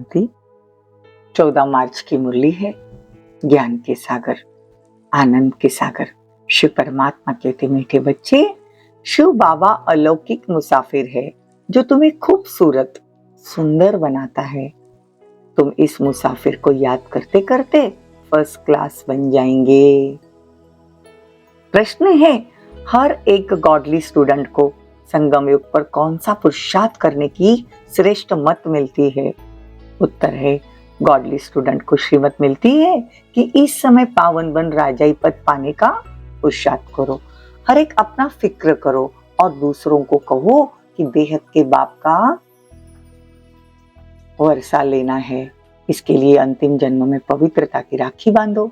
शांति। 14 मार्च की मुरली है। ज्ञान के सागर, आनंद के सागर। शिव परमात्मा कहते, मीठे बच्चे, शिव बाबा अलौकिक मुसाफिर है जो तुम्हें खूबसूरत सुंदर बनाता है। तुम इस मुसाफिर को याद करते करते फर्स्ट क्लास बन जाएंगे। प्रश्न है, हर एक गॉडली स्टूडेंट को संगम युग पर कौन सा पुरुषार्थ करने की श्रेष्ठ मत मिलती है? उत्तर है, गॉडली स्टूडेंट को श्रीमत मिलती है कि इस समय पावन बन राजाई पद पाने का पुरुषार्थ करो। हर एक अपना फिक्र करो और दूसरों को कहो कि बेहद के बाप का वर्षा लेना है। इसके लिए अंतिम जन्म में पवित्रता की राखी बांधो।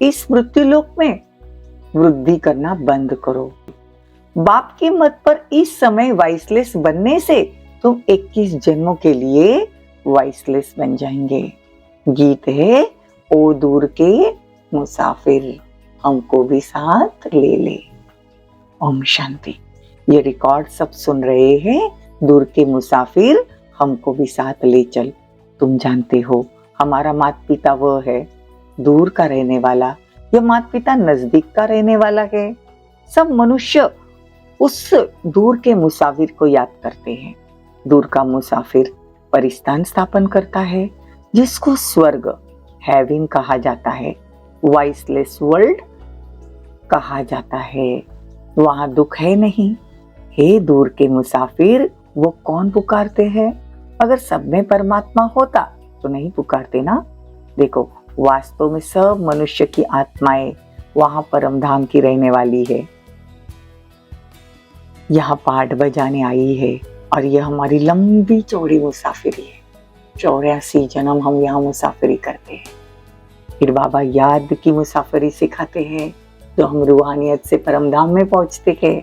इस मृत्यु लोक में वृद्धि करना बंद करो। बाप के मत पर इस समय वाइसलेस बनने से तुम 21 जन्मों के लिए वाइसलेस बन जाएंगे। गीत है, ओ दूर के मुसाफिर हमको भी साथ ले ले। ओम शांति। ये रिकॉर्ड सब सुन रहे हैं। दूर के मुसाफिर हमको भी साथ ले चल। तुम जानते हो, हमारा माता पिता वह है दूर का रहने वाला, यह माता पिता नजदीक का रहने वाला है। सब मनुष्य उस दूर के मुसाफिर को याद करते हैं। दूर का मुसाफिर परिस्थान स्थापन करता है जिसको स्वर्ग, हेवन कहा जाता है, वाइसलेस वर्ल्ड कहा जाता है। वहां दुख है नहीं। हे दूर के मुसाफिर, वो कौन पुकारते हैं? अगर सब में परमात्मा होता तो नहीं पुकारते ना। देखो, वास्तव में सब मनुष्य की आत्माएं वहां परम धाम की रहने वाली है। यहाँ पाठ बजाने आई है और यह हमारी लंबी चौड़ी मुसाफिरी है। 84 जन्म हम यहाँ मुसाफिरी करते हैं। फिर बाबा याद की मुसाफिरी सिखाते हैं जो हम रूहानियत से परम धाम में पहुंचते हैं।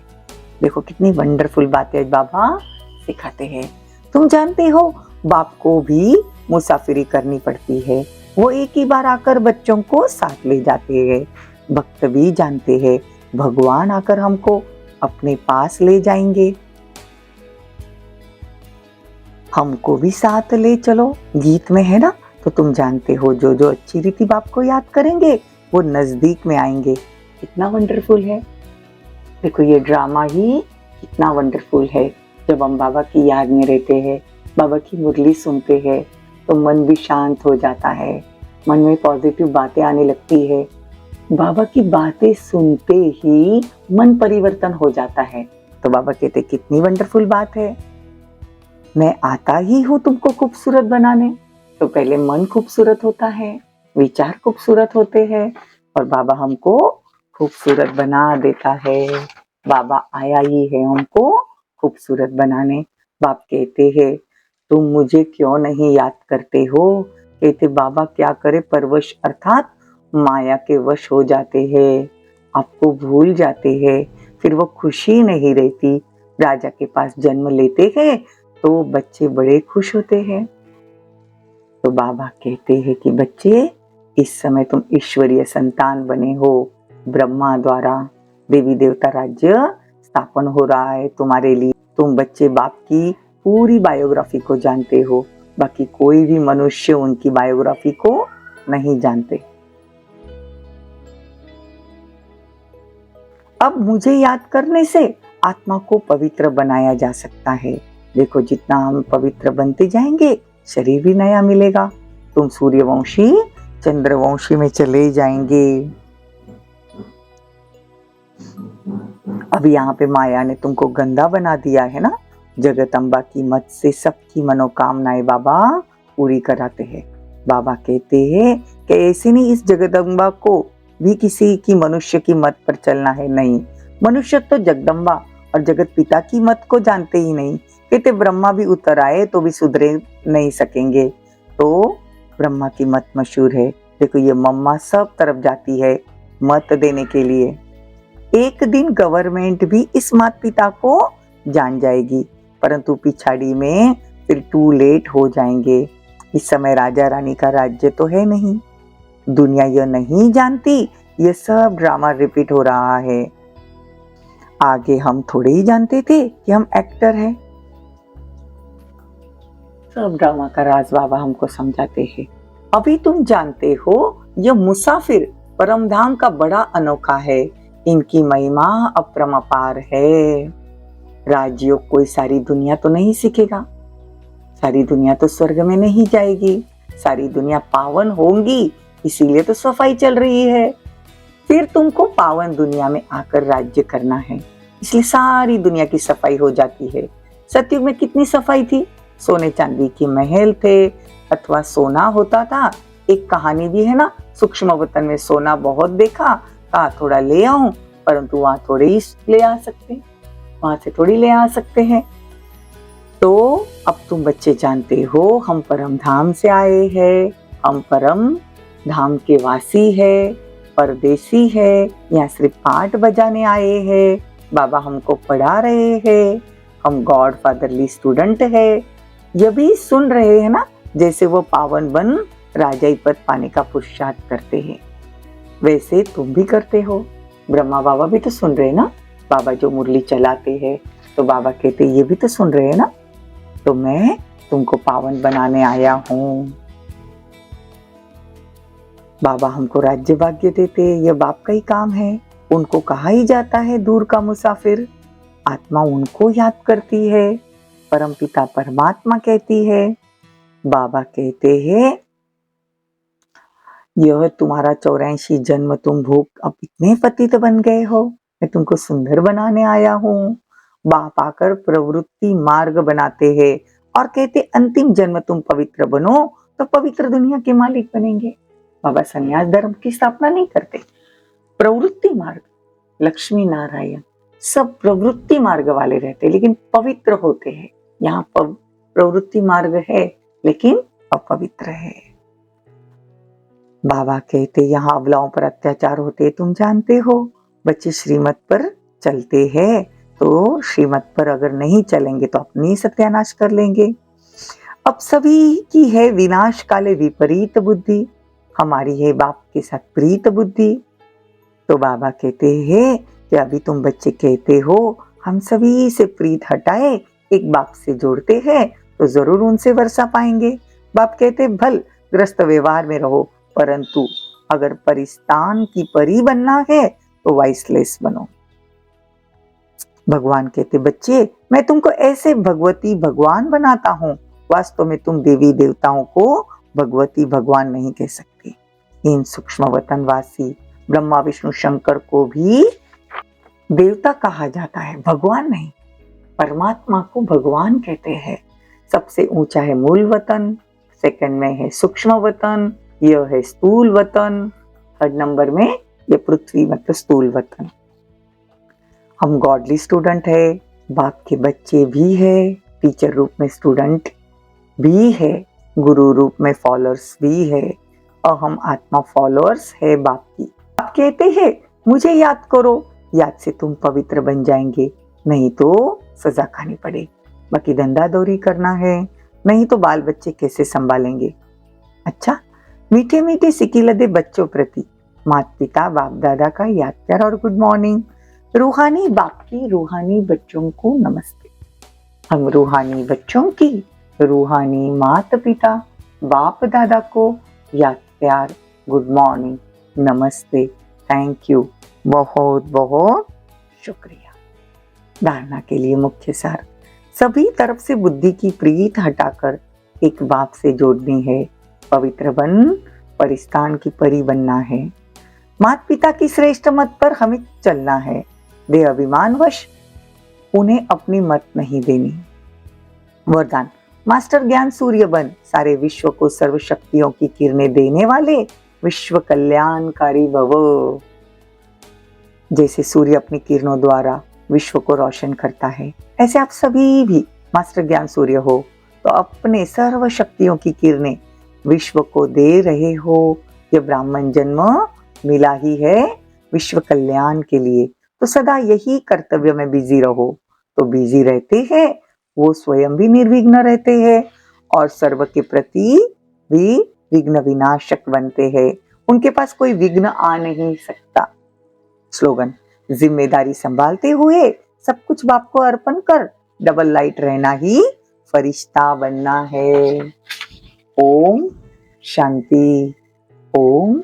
देखो कितनी वंडरफुल बातें बाबा सिखाते हैं। तुम जानते हो, बाप को भी मुसाफिरी करनी पड़ती है। वो एक ही बार आकर बच्चों को साथ ले जाते हैं। भक्त भी जानते हैं, भगवान आकर हमको अपने पास ले जाएंगे। हमको भी साथ ले चलो, गीत में है ना। तो तुम जानते हो, जो जो अच्छी रीति बाप को याद करेंगे वो नजदीक में आएंगे। कितना वंडरफुल है। देखो, ये ड्रामा ही कितना वंडरफुल है। जब हम बाबा की याद में रहते हैं, बाबा की मुरली सुनते हैं, तो मन भी शांत हो जाता है। मन में पॉजिटिव बातें आने लगती है। बाबा की बातें सुनते ही मन परिवर्तन हो जाता है। तो बाबा कहते, कितनी वंडरफुल बात है। मैं आता ही हूँ तुमको खूबसूरत बनाने। तो पहले मन खूबसूरत होता है, विचार खूबसूरत होते हैं और बाबा हमको खूबसूरत बना देता है। बाबा आया ही है हमको खूबसूरत बनाने। बाप कहते हैं, तुम मुझे क्यों नहीं याद करते हो? कहते, बाबा क्या करे, परवश अर्थात माया के वश हो जाते हैं, आपको भूल जाते हैं। फिर वो खुशी नहीं रहती। राजा के पास जन्म लेते हैं तो बच्चे बड़े खुश होते हैं। तो बाबा कहते हैं कि बच्चे, इस समय तुम ईश्वरीय संतान बने हो। ब्रह्मा द्वारा देवी देवता राज्य स्थापन हो रहा है तुम्हारे लिए। तुम बच्चे बाप की पूरी बायोग्राफी को जानते हो। बाकी कोई भी मनुष्य उनकी बायोग्राफी को नहीं जानते। अब मुझे याद करने से आत्मा को पवित्र बनाया जा सकता है। देखो, जितना हम पवित्र बनते जाएंगे, शरीर भी नया मिलेगा। तुम सूर्यवंशी चंद्रवंशी में चले जाएंगे। अब यहाँ पे माया ने तुमको गंदा बना दिया है ना। जगदम्बा की मत से सबकी मनोकामनाएं बाबा पूरी कराते हैं। बाबा कहते हैं कि ऐसे नहीं, इस जगदम्बा को भी किसी की मनुष्य की मत पर चलना है। नहीं, मनुष्य तो जगदम्बा और जगत पिता की मत को जानते ही नहीं। कहते, ब्रह्मा भी उतर आए तो भी सुधरे नहीं सकेंगे। तो ब्रह्मा की मत मशहूर है। देखो, ये मम्मा सब तरफ जाती है मत देने के लिए। एक दिन गवर्नमेंट भी इस माता पिता को जान जाएगी, परंतु पिछाड़ी में फिर टू लेट हो जाएंगे। इस समय राजा रानी का राज्य तो है नहीं। दुनिया यह नहीं जानती, ये सब ड्रामा रिपीट हो रहा है। आगे हम थोड़े ही जानते थे कि हम एक्टर हैं। सब ड्रामा का राज बाबा हमको समझाते हैं। अभी तुम जानते हो यह मुसाफिर परम धाम का बड़ा अनोखा है, इनकी महिमा अपरंपार है। राजयोग कोई सारी दुनिया तो नहीं सीखेगा, सारी दुनिया तो स्वर्ग में नहीं जाएगी, सारी दुनिया पावन होंगी, इसीलिए तो सफाई चल रही है। फिर तुमको पावन दुनिया में आकर राज्य करना है, इसलिए सारी दुनिया की सफाई हो जाती है। सतयुग में कितनी सफाई थी, सोने चांदी के महल थे अथवा सोना होता था। एक कहानी भी है ना, सूक्ष्म वतन में सोना बहुत देखा, कहा थोड़ा ले आऊं, परंतु वहां थोड़े ही ले आ सकते, वहां से थोड़ी ले आ सकते हैं। तो अब तुम बच्चे जानते हो हम परम धाम से आए हैं, हम परम धाम के वासी है, परदेसी है, यहाँ सिर्फ पाठ बजाने आए हैं, बाबा हमको पढ़ा रहे हैं, हम गॉड फादरली स्टूडेंट है। ये भी सुन रहे हैं ना, जैसे वो पावन बन राजाई पद पाने का पुरुषार्थ करते हैं, वैसे तुम भी करते हो। ब्रह्मा बाबा भी तो सुन रहे हैं ना, बाबा जो मुरली चलाते हैं तो बाबा कहते ये भी तो सुन रहे हैं ना, तो मैं तुमको पावन बनाने आया हूँ। बाबा हमको राज्य भाग्य देते, यह बाप का ही काम है। उनको कहा ही जाता है दूर का मुसाफिर, आत्मा उनको याद करती है, परमपिता परमात्मा कहती है। बाबा कहते हैं यह तुम्हारा 84 जन्म, तुम भूख अब इतने पतित बन गए हो, मैं तुमको सुंदर बनाने आया हूँ। बाप आकर प्रवृत्ति मार्ग बनाते हैं और कहते अंतिम जन्म तुम पवित्र बनो तो पवित्र दुनिया के मालिक बनेंगे। बाबा संन्यास धर्म की स्थापना नहीं करते, प्रवृत्ति मार्ग, लक्ष्मी नारायण सब प्रवृत्ति मार्ग वाले रहते, लेकिन पवित्र होते हैं। यहाँ प्रवृत्ति मार्ग है लेकिन अपवित्र है। बाबा कहते यहाँ अबलाओं पर अत्याचार होते, तुम जानते हो। बच्चे श्रीमत पर चलते हैं, तो श्रीमत पर अगर नहीं चलेंगे तो अपनी सत्यानाश कर लेंगे। अब सभी की है विनाश काले विपरीत बुद्धि, हमारी है बाप के साथ प्रीत बुद्धि। तो बाबा कहते हैं कि अभी तुम बच्चे कहते हो हम सभी से प्रीत हटाए, एक बाप से जोड़ते हैं तो जरूर उनसे वर्षा पाएंगे। बाप कहते भल ग्रस्त व्यवहार में रहो, परंतु अगर परिस्तान की परी बनना है तो वाइसलेस बनो। भगवान कहते बच्चे मैं तुमको ऐसे भगवती भगवान बनाता हूँ, वास्तव में तुम देवी देवताओं को भगवती भगवान नहीं कह सकते। इन सूक्ष्म वतनवासी ब्रह्मा विष्णु शंकर को भी देवता कहा जाता है, भगवान नहीं। परमात्मा को भगवान कहते हैं। सबसे ऊंचा है मूल वतन, सेकंड में है सूक्ष्म वतन, यह है स्थूल वतन, थर्ड नंबर में ये पृथ्वी मतलब स्थूल वतन। हम गॉडली स्टूडेंट है, बाप के बच्चे भी है, टीचर रूप में स्टूडेंट भी है, गुरु रूप में फॉलोअर्स भी है, और हम आत्मा फॉलोअर्स है बाप की। आप कहते हैं मुझे याद करो, याद से तुम पवित्र बन जाएंगे, नहीं तो सजा खानी पड़ेगी। बाकी धंधा दौरी करना है, नहीं तो बाल बच्चे कैसे संभालेंगे। अच्छा, मीठे मीठे सिकिलदे बच्चों प्रति माता पिता बाप दादा का याद प्यार और गुड मॉर्निंग। रूहानी बाप की रूहानी बच्चों को नमस्ते। हम रूहानी बच्चों की रूहानी माता पिता बाप दादा को याद प्यार गुड मॉर्निंग नमस्ते, थैंक यू, बहुत बहुत शुक्रिया। धारणा के लिए मुख्य सार, सभी तरफ से बुद्धि की प्रीत हटाकर एक बाप से जोड़नी है, पवित्र बन परिस्तान की परी बनना है, माता पिता की श्रेष्ठ मत पर हमें चलना है, वे अभिमानवश उन्हें अपनी मत नहीं देनी। वरदान, मास्टर ज्ञान सूर्य बन, सारे विश्व को सर्व शक्तियों की किरणें देने वाले विश्व कल्याणकारी भव। जैसे सूर्य अपनी किरणों द्वारा विश्व को रोशन करता है, ऐसे आप सभी भी मास्टर ज्ञान सूर्य हो तो अपने सर्व शक्तियों की किरणें विश्व को दे रहे हो। ये ब्राह्मण जन्म मिला ही है विश्व कल्याण के लिए, तो सदा यही कर्तव्य में बिजी रहो। तो बिजी रहते हैं वो स्वयं भी निर्विघ्न रहते हैं और सर्व के प्रति भी विघ्न विनाशक बनते हैं, उनके पास कोई विघ्न आ नहीं सकता। स्लोगन, जिम्मेदारी संभालते हुए सब कुछ बाप को अर्पण कर, डबल लाइट रहना ही फरिश्ता बनना है। ओम शांति, ओम